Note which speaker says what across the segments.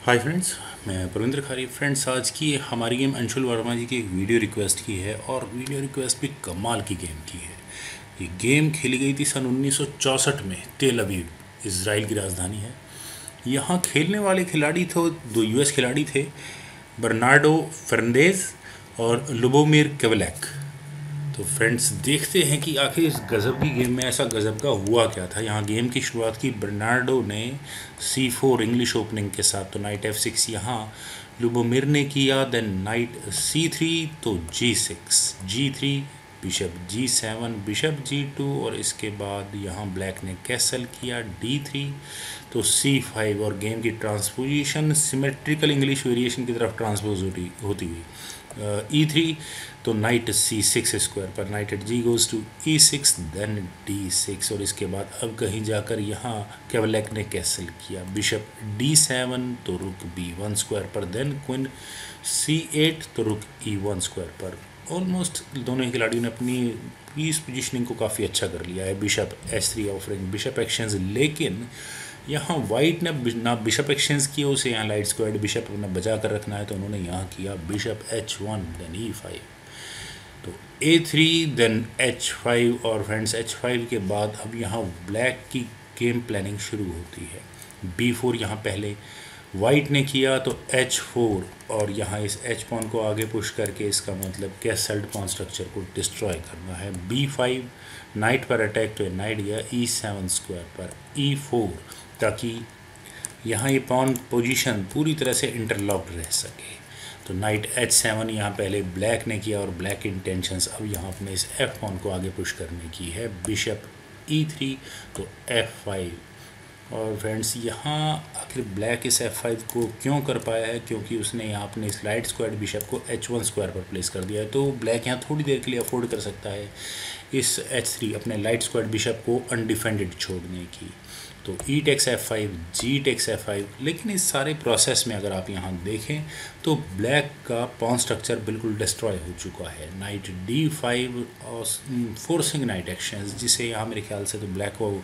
Speaker 1: Hi friends, मैं प्रविंद्र खारी। Friends, आज की हमारी गेम अंशुल वर्मा जी की एक वीडियो रिक्वेस्ट की है और वीडियो रिक्वेस्ट भी कमाल की गेम की है। ये गेम खेली गई थी सन 1964 में। तेल अवीव इसराइल की राजधानी है। यहाँ खेलने वाले खिलाड़ी थे, दो यूएस खिलाड़ी थे, बर्नार्डो फर्नांडेज और लुबोमिर केवलैक। तो फ्रेंड्स, देखते हैं कि आखिर इस गज़ब की गेम में ऐसा गज़ब का हुआ क्या था। यहाँ गेम की शुरुआत की बर्नार्डो ने C4 इंग्लिश ओपनिंग के साथ, तो नाइट F6 यहाँ लुबोमिर ने किया। देन नाइट C3, तो G6 G3, bishop G7, bishop G2 और इसके बाद यहाँ ब्लैक ने कैसल किया D3, तो C5 और गेम की ट्रांसपोजिशन सिमेट्रिकल इंग्लिश वेरिएशन की तरफ ट्रांसपोज होती हुई E3, तो नाइट C6 स्क्वायर पर knight at G goes to E6, then D6 और इसके बाद अब कहीं जाकर यहाँ केवलैक ने कैसल किया। बिशप D7, तो रुक B1 स्क्वायर पर, देन क्वीन C8, तो रुक E1 स्क्वायर पर। ऑलमोस्ट दोनों ही खिलाड़ियों ने अपनी पीस पोजिशनिंग को काफ़ी अच्छा कर लिया है। Bishop H3 offering bishop exchange, लेकिन यहाँ वाइट ने ना बिशप एक्सचेंज किया, उसे यहाँ लाइट स्क्वायर्ड बिशप अपना बचा कर रखना है, तो उन्होंने यहाँ किया बिशप H1, देन E5, तो A3, देन H5 और फ्रेंड्स H5 के बाद अब यहाँ ब्लैक की गेम प्लानिंग शुरू होती है। B4 यहाँ पहले वाइट ने किया, तो H4 और यहाँ इस H पॉन को आगे पुश करके इसका मतलब कैसल्ड पॉन स्ट्रक्चर को डिस्ट्रॉय करना है। B5 नाइट पर अटैक, तो नाइट गया E7 स्क्वायर पर, E4 ताकि यहाँ ये पॉन पोजीशन पूरी तरह से इंटरलॉक्ड रह सके। तो नाइट H7 यहाँ पहले ब्लैक ने किया और ब्लैक इंटेंशंस अब यहाँ अपने इस F पॉन को आगे पुश करने की है। बिशप E3, तो F5 और फ्रेंड्स यहाँ आखिर ब्लैक इस F5 को क्यों कर पाया है, क्योंकि उसने यहाँ अपने इस लाइट स्क्वायर बिशप को H1 स्क्वायर पर प्लेस कर दिया है। तो ब्लैक यहाँ थोड़ी देर के लिए अफोर्ड कर सकता है इस H3 अपने लाइट स्क्वायर बिशप को अनडिफेंडेड छोड़ने की। तो E takes F5, G takes F5, लेकिन इस सारे प्रोसेस में अगर आप यहाँ देखें तो ब्लैक का पॉन स्ट्रक्चर बिल्कुल डिस्ट्रॉय हो चुका है। नाइट D5 और फोर्सिंग नाइट एक्शंस, जिसे यहाँ मेरे ख्याल से तो ब्लैक को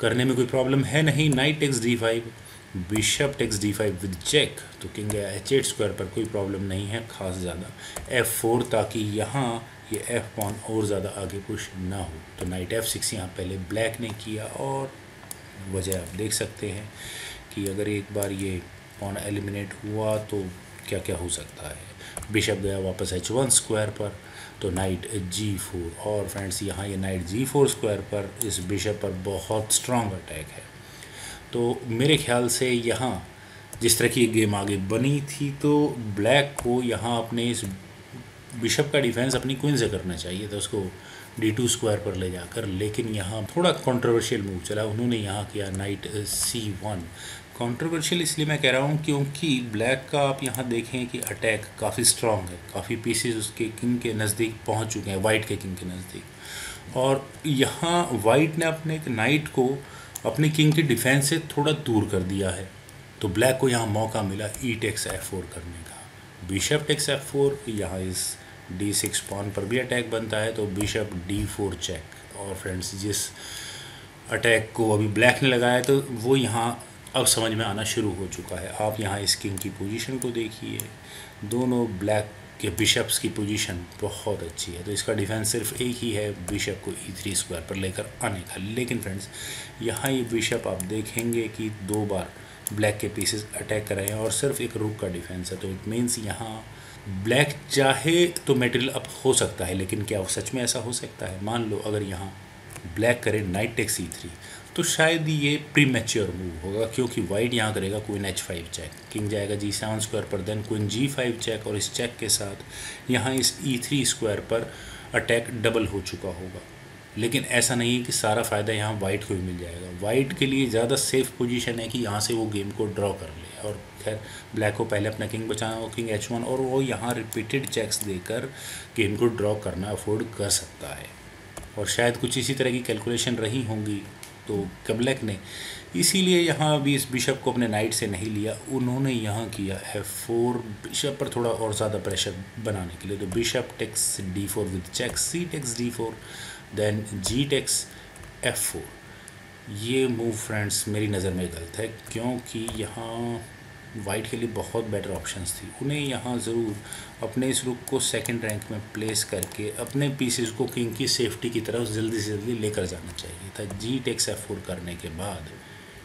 Speaker 1: करने में कोई प्रॉब्लम है नहीं। Knight takes D5, bishop takes D5 with check, तो किंग H8 स्क्वायर पर कोई प्रॉब्लम नहीं है खास ज़्यादा। F4 ताकि यहाँ ये F पॉन और ज़्यादा आगे पुश ना हो। तो नाइट F6 यहाँ पहले ब्लैक ने किया और वजह आप देख सकते हैं कि अगर एक बार ये पॉन एलिमिनेट हुआ तो क्या क्या हो सकता है। बिशप गया वापस H1 स्क्वायर पर, तो नाइट G4 और फ्रेंड्स यहाँ ये नाइट G4 स्क्वायर पर इस बिशप पर बहुत स्ट्रॉन्ग अटैक है। तो मेरे ख्याल से यहाँ जिस तरह की गेम आगे बनी थी, तो ब्लैक को यहाँ अपने इस बिशप का डिफेंस अपनी क्वीन से करना चाहिए था, उसको D2 स्क्वायर पर ले जाकर, लेकिन यहाँ थोड़ा कंट्रोवर्शियल मूव चला। उन्होंने यहाँ किया नाइट C1। कंट्रोवर्शियल इसलिए मैं कह रहा हूँ क्योंकि ब्लैक का आप यहाँ देखें कि अटैक काफ़ी स्ट्रॉन्ग है, काफ़ी पीसेस उसके किंग के नज़दीक पहुँच चुके हैं, वाइट के किंग के नज़दीक। और यहाँ वाइट ने अपने नाइट को अपने किंग के डिफेंस से थोड़ा दूर कर दिया है, तो ब्लैक को यहाँ मौका मिला E टेक्स F4 करने का। बिशप टेक्स F4, यहाँ इस D6 पॉन पर भी अटैक बनता है, तो बिशप D4 चेक। और फ्रेंड्स, जिस अटैक को अभी ब्लैक ने लगाया तो वो यहाँ अब समझ में आना शुरू हो चुका है। आप यहाँ इस किंग की पोजीशन को देखिए, दोनों ब्लैक के बिशप्स की पोजीशन बहुत अच्छी है, तो इसका डिफेंस सिर्फ एक ही है, बिशप को E3 स्क्वायर पर लेकर आने का। लेकिन फ्रेंड्स, यहाँ ये बिशप आप देखेंगे कि 2 बार ब्लैक के पीसेस अटैक कर रहे हैं और सिर्फ एक रुक का डिफेंस है, तो इट मीन्स यहाँ ब्लैक चाहे तो मेटेरियल अप हो सकता है, लेकिन क्या सच में ऐसा हो सकता है? मान लो अगर यहाँ ब्लैक करे नाइट टेक्स E3, तो शायद ये प्री मैच्योर मूव होगा, क्योंकि वाइट यहाँ करेगा क्वीन H5 चेक, किंग जाएगा G7 स्क्वायर पर, देन क्वीन G5 चेक, और इस चेक के साथ यहाँ इस E3 स्क्वायर पर अटैक डबल हो चुका होगा। लेकिन ऐसा नहीं है कि सारा फ़ायदा यहाँ वाइट को ही मिल जाएगा। वाइट के लिए ज़्यादा सेफ पोजीशन है कि यहाँ से वो गेम को ड्रॉ कर ले, और खैर ब्लैक को पहले अपना किंग बचाना हो, किंग H1, और वो यहाँ रिपीटेड चेक्स देकर गेम को ड्रॉ करना अफोर्ड कर सकता है। और शायद कुछ इसी तरह की कैलकुलेशन रही होंगी तो केवलैक ने, इसीलिए यहाँ अभी इस बिशप को अपने नाइट से नहीं लिया, उन्होंने यहाँ किया F4 बिशप पर थोड़ा और ज़्यादा प्रेशर बनाने के लिए। तो bishop takes D4 with check, C takes D4, then G takes F4। ये मूव फ्रेंड्स मेरी नज़र में गलत है, क्योंकि यहाँ वाइट के लिए बहुत बेटर ऑप्शंस थी। उन्हें यहाँ ज़रूर अपने इस रुक को सेकंड रैंक में प्लेस करके अपने पीसेस को किंग की सेफ्टी की तरफ जल्दी से जल्दी लेकर जाना चाहिए था। जी टेक्स F4 करने के बाद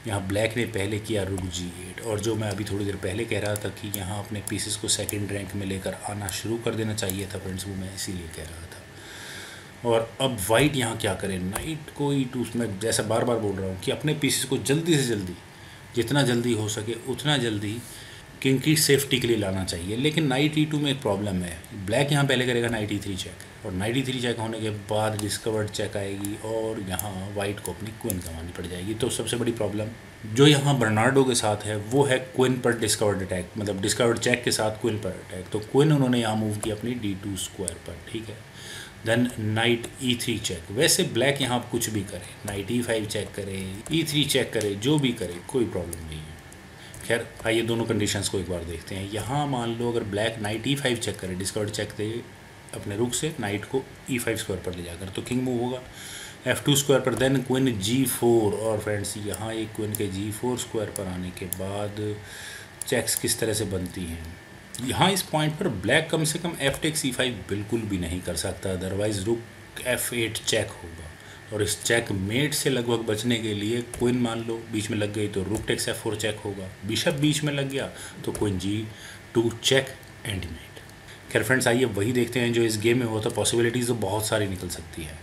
Speaker 1: यहाँ ब्लैक ने पहले किया रुक G8, और जो मैं अभी थोड़ी देर पहले कह रहा था कि यहाँ अपने पीसेस को सेकंड रैंक में लेकर आना शुरू कर देना चाहिए था फ्रेंड्स, वो मैं इसीलिए कह रहा था। और अब वाइट यहाँ क्या करे, नाइट को E2 में, जैसा बार बार बोल रहा हूँ कि अपने पीसेस को जल्दी से जल्दी, जितना जल्दी हो सके उतना जल्दी किंग की सेफ्टी के लिए लाना चाहिए। लेकिन नाइट E2 में एक प्रॉब्लम है, ब्लैक यहाँ पहले करेगा नाइट E3 चेक, और नाइट E3 चेक होने के बाद डिस्कवर्ड चेक आएगी और यहाँ वाइट को अपनी क्वीन गंवानी पड़ जाएगी। तो सबसे बड़ी प्रॉब्लम जो यहाँ बर्नार्डो के साथ है वो है क्वीन पर डिस्कवर्ड अटैक, मतलब डिस्कवर्ड चेक के साथ क्वीन पर अटैक। तो क्वीन उन्होंने यहाँ मूव की अपनी D2 स्क्वायर पर, ठीक है। देन नाइट E3 चेक, वैसे ब्लैक यहाँ कुछ भी करे, नाइट E5 चेक करे, E3 चेक करे, जो भी करे कोई प्रॉब्लम नहीं है। खैर आइए दोनों कंडीशंस को एक बार देखते हैं। यहाँ मान लो अगर ब्लैक नाइट E5 चेक करे, डिस्कवर्ड चेक दे अपने रुक से नाइट को E5 स्क्वायर पर ले जाकर, तो किंग मूव होगा F2 स्क्वायर पर, देन क्वीन G4। और फ्रेंड्स यहाँ एक क्वीन के G4 स्क्वायर पर आने के बाद चेक्स किस तरह से बनती हैं। यहाँ इस पॉइंट पर ब्लैक कम से कम F टेक्स E5 बिल्कुल भी नहीं कर सकता, अदरवाइज रुक F8 चेक होगा। और इस चेक मेट से लगभग बचने के लिए क्वीन मान लो बीच में लग गई तो रुक टेक्स F4 चेक होगा, बिशप बीच में लग गया तो queen G2 check and mate. खैर फ्रेंड्स आइए वही देखते हैं जो इस गेम में हुआ था। पॉसिबिलिटीज़ तो बहुत सारी निकल सकती है।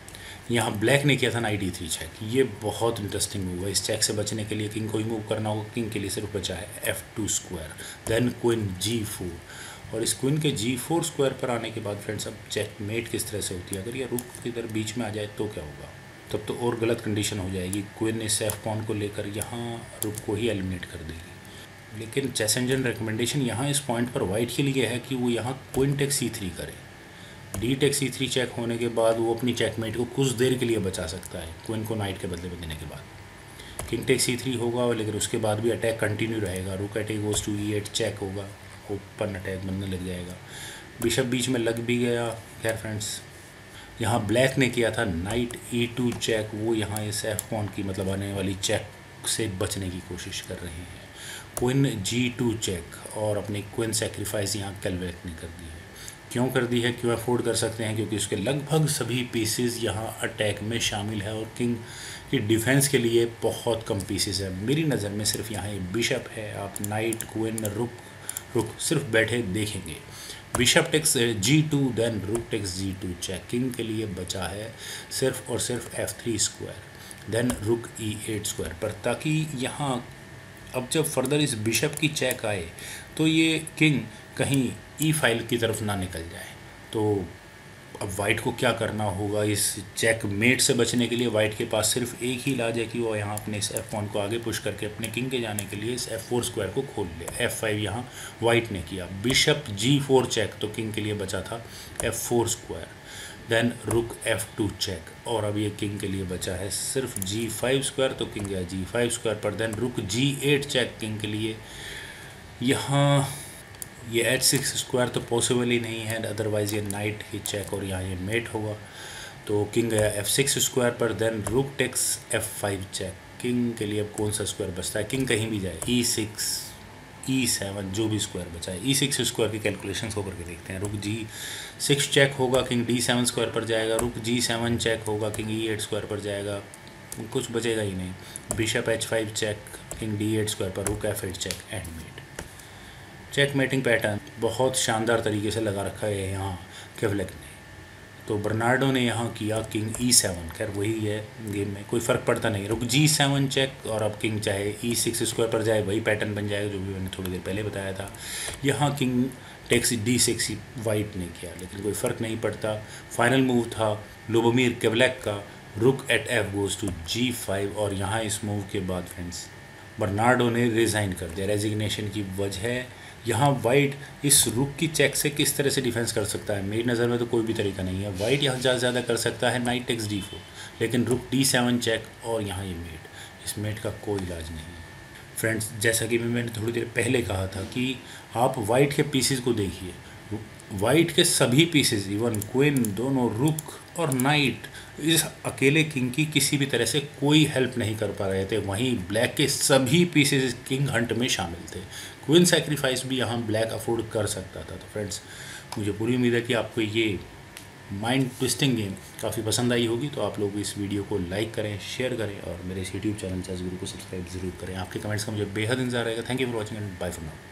Speaker 1: यहाँ ब्लैक ने किया था नाइट E3 चेक, ये बहुत इंटरेस्टिंग मूव है। इस चेक से बचने के लिए किंग को ही मूव करना होगा, किंग के लिए सिर्फ बचा है F2 square, then queen G4। और इस क्वीन के G4 स्क्वायर पर आने के बाद फ्रेंड्स अब चेक मेट किस तरह से होती है। अगर ये रुक इधर बीच में आ जाए तो क्या होगा, तब तो और गलत कंडीशन हो जाएगी। क्वीन इस F पॉन को लेकर यहाँ रुक को ही एलिमिनेट कर देगी। लेकिन चेस इंजन रिकमेंडेशन यहाँ इस पॉइंट पर वाइट के लिए है कि वो यहाँ क्वीन टेक्स E3 करे। डी टेक्स E3 चेक होने के बाद वो अपनी चेकमेट को कुछ देर के लिए बचा सकता है क्वीन को नाइट के बदले में देने के बाद। किंग टेक्स E3 होगा, लेकिन उसके बाद भी अटैक कंटिन्यू रहेगा। Rook attack goes to E8 check होगा, ओपन अटैक बनने लग जाएगा। बिशप बीच में लग भी गया। खैर फ्रेंड्स यहाँ ब्लैक ने किया था नाइट E2 चेक, वो यहाँ इस F पॉन की मतलब आने वाली चेक से बचने की कोशिश कर रहे हैं। क्वीन G2 चेक, और अपनी क्वीन सेक्रीफाइस यहाँ कैलवेट ने कर दी है। क्यों कर दी है, क्यों अफोर्ड कर सकते हैं, क्योंकि उसके लगभग सभी पीसेस यहाँ अटैक में शामिल है और किंग की डिफेंस के लिए बहुत कम पीसेस है। मेरी नज़र में सिर्फ यहाँ ये बिशप है। आप नाइट क्वीन रुक सिर्फ बैठे देखेंगे। Bishop takes G2 then rook takes G2 check, king के लिए बचा है सिर्फ और सिर्फ F3 स्क्वायर देन रुक E8 स्क्वायर पर, ताकि यहाँ अब जब फर्दर इस बिशप की चेक आए तो ये किंग कहीं E5 की तरफ ना निकल जाए। तो अब वाइट को क्या करना होगा, इस चेक मेट से बचने के लिए वाइट के पास सिर्फ एक ही इलाज है कि वो यहाँ अपने इस F पॉन को आगे पुश करके अपने किंग के जाने के लिए इस F4 स्क्वायर को खोल ले। F5 यहाँ वाइट ने किया, बिशप G4 चेक, तो किंग के लिए बचा था F4 स्क्वायर देन रुक F2 चेक, और अब ये किंग के लिए बचा है सिर्फ G5 स्क्वायर, तो किंग गया G5 स्क्वायर पर, देन रुक G8 चेक किंग के लिए। यहाँ ये H6 स्क्वायर तो पॉसिबल ही नहीं है, अदरवाइज़ ये नाइट ही चेक और यहाँ ये मेट होगा। तो किंग गया F6 स्क्वायर पर, then rook takes F5 check, king के लिए अब कौन सा स्क्वायर बचता है, किंग कहीं भी जाए E6 E7 जो भी स्क्वायर बचा है। E6 स्क्वायर की कैलकुलेशंस को करके देखते हैं। रुक G6 चेक होगा, किंग D7 स्क्वायर पर जाएगा, रुक G7 चेक होगा, किंग E8 स्क्वायर पर जाएगा, कुछ बचेगा ही नहीं। Bishop H5 check, king D8 square पर, rook F8 check and mate. Check mating pattern बहुत शानदार तरीके से लगा रखा है यहाँ केवलेक ने। तो बर्नार्डो ने यहाँ किया किंग E7, खैर वही है गेम में, कोई फ़र्क पड़ता नहीं। रुक G7 चेक, और अब किंग चाहे E6 स्क्वायर पर जाए वही पैटर्न बन जाएगा जो भी मैंने थोड़ी देर पहले बताया था। यहाँ किंग टेक्स D6 वाइट ने किया, लेकिन कोई फ़र्क नहीं पड़ता। फाइनल मूव था लुबोमिर केवलेक का, रुक eight F goes to G5, और यहाँ इस मूव के बाद फ्रेंड्स बर्नार्डो ने रिज़ाइन कर दिया। रेजिग्नेशन की वजह यहाँ वाइट इस रुक की चेक से किस तरह से डिफेंस कर सकता है, मेरी नज़र में तो कोई भी तरीका नहीं है। वाइट यहाँ ज़्यादा से ज़्यादा कर सकता है नाइट टेक्स D4, लेकिन रुक D7 चेक और यहाँ ये मेट, इस मेट का कोई इलाज नहीं है। फ्रेंड्स जैसा कि मैंने थोड़ी देर पहले कहा था कि आप वाइट के पीसेस को देखिए, वाइट के सभी पीसेस, इवन क्वीन, दोनों रुक और नाइट, इस अकेले किंग की किसी भी तरह से कोई हेल्प नहीं कर पा रहे थे। वहीं ब्लैक के सभी पीसेस किंग हंट में शामिल थे। क्वीन सैक्रिफाइस भी यहाँ ब्लैक अफोर्ड कर सकता था। तो फ्रेंड्स, मुझे पूरी उम्मीद है कि आपको ये माइंड ट्विस्टिंग गेम काफ़ी पसंद आई होगी। तो आप लोग इस वीडियो को लाइक करें, शेयर करें और मेरे इस यूट्यूब चैनल चेस गुरु को सब्सक्राइब जरूर करें। आपके कमेंट्स का मुझे बेहद इंतजार रहेगा। Thank you for watching and bye for now.